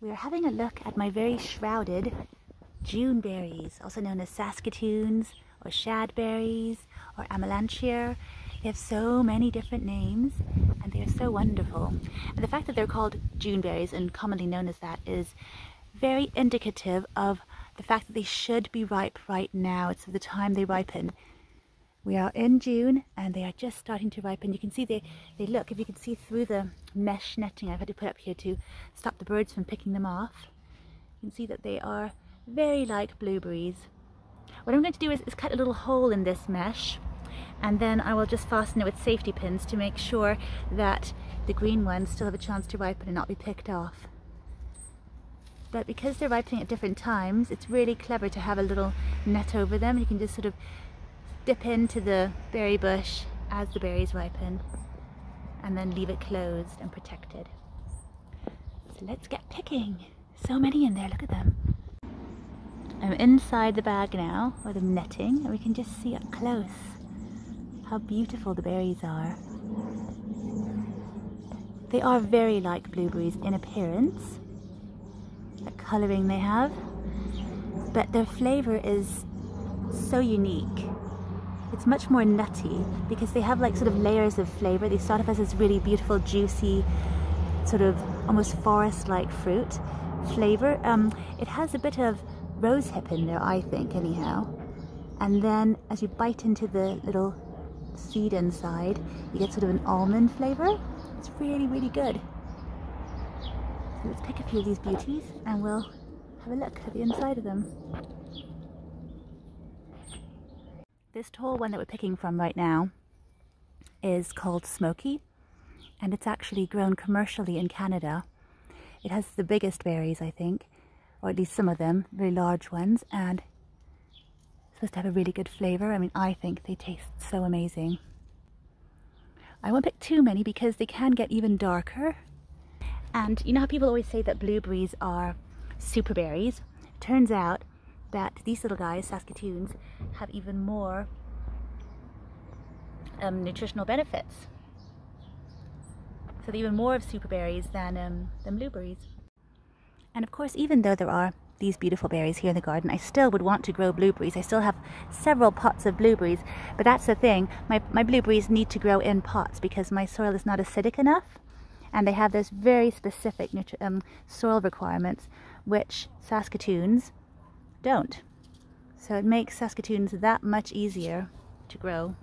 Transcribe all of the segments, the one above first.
We're having a look at my very shrouded Juneberries, also known as Saskatoons or Shadberries or Amalanchier. They have so many different names and they are so wonderful. And the fact that they're called Juneberries and commonly known as that is very indicative of the fact that they should be ripe right now. It's the time they ripen. We are in June and they are just starting to ripen. You can see they look, if you can see through the mesh netting I've had to put up here to stop the birds from picking them off. You can see that they are very like blueberries. What I'm going to do is cut a little hole in this mesh, and then I will just fasten it with safety pins to make sure that the green ones still have a chance to ripen and not be picked off. But because they're ripening at different times, it's really clever to have a little net over them. You can just sort of dip into the berry bush as the berries ripen and then leave it closed and protected. So let's get picking. So many in there, look at them. I'm inside the bag now, or the netting, and we can just see up close how beautiful the berries are. They are very like blueberries in appearance, the colouring they have, but their flavour is so unique. It's much more nutty because they have like sort of layers of flavour. They start off as this really beautiful, juicy, sort of almost forest-like fruit flavour. It has a bit of rosehip in there, I think, anyhow. And then as you bite into the little seed inside, you get sort of an almond flavour. It's really, really good. So let's pick a few of these beauties and we'll have a look at the inside of them. This tall one that we're picking from right now is called Smoky, and it's actually grown commercially in Canada. It has the biggest berries, I think, or at least some of them, very large ones, and it's supposed to have a really good flavour. I mean, I think they taste so amazing. I won't pick too many because they can get even darker. And you know how people always say that blueberries are super berries? Turns out that these little guys, Saskatoons, have even more nutritional benefits. So they're even more of super berries than blueberries. And of course, even though there are these beautiful berries here in the garden, I still would want to grow blueberries. I still have several pots of blueberries, but that's the thing. My blueberries need to grow in pots because my soil is not acidic enough, and they have this very specific soil requirements, which Saskatoons don't. So it makes Saskatoons that much easier to grow.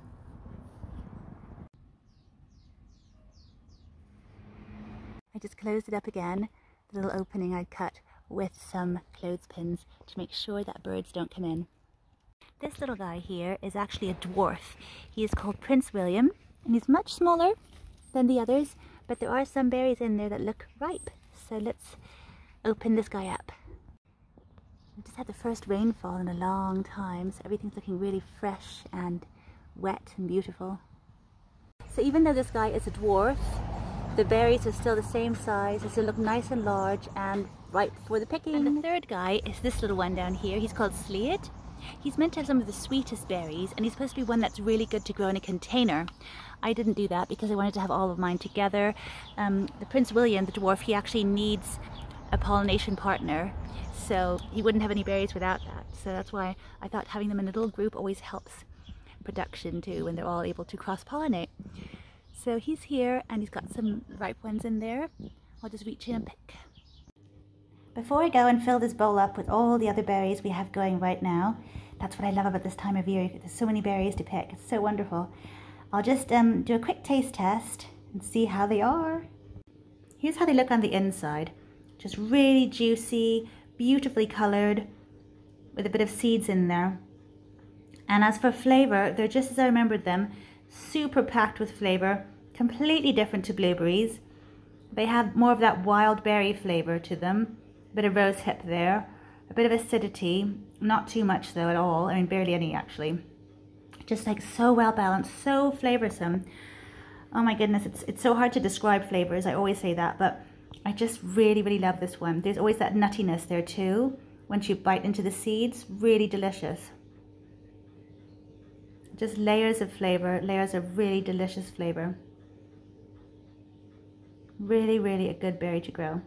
I just closed it up again, the little opening I'd cut with some clothespins to make sure that birds don't come in. This little guy here is actually a dwarf. He is called Prince William, and he's much smaller than the others, but there are some berries in there that look ripe. So let's open this guy up. We've just had the first rainfall in a long time, so everything's looking really fresh and wet and beautiful. So even though this guy is a dwarf, the berries are still the same size. They still look nice and large and ripe for the picking. And the third guy is this little one down here. He's called Sleet. He's meant to have some of the sweetest berries, and he's supposed to be one that's really good to grow in a container. I didn't do that because I wanted to have all of mine together. The Prince William, the dwarf, he actually needs a pollination partner, so he wouldn't have any berries without that. So that's why I thought having them in a little group always helps production too, when they're all able to cross-pollinate. So he's here and he's got some ripe ones in there. I'll just reach in and pick. Before I go and fill this bowl up with all the other berries we have going right now, that's what I love about this time of year. There's so many berries to pick. It's so wonderful. I'll just do a quick taste test and see how they are. Here's how they look on the inside. Just really juicy, beautifully coloured, with a bit of seeds in there. And as for flavour, they're just as I remembered them. Super packed with flavour, completely different to blueberries. They have more of that wild berry flavour to them, a bit of rosehip there, a bit of acidity, not too much though at all, I mean barely any actually. Just like so well balanced, so flavoursome. Oh my goodness, it's so hard to describe flavours, I always say that, but I just really, really love this one. There's always that nuttiness there too, once you bite into the seeds, really delicious. Just layers of flavour, layers of really delicious flavour. Really, really a good berry to grow.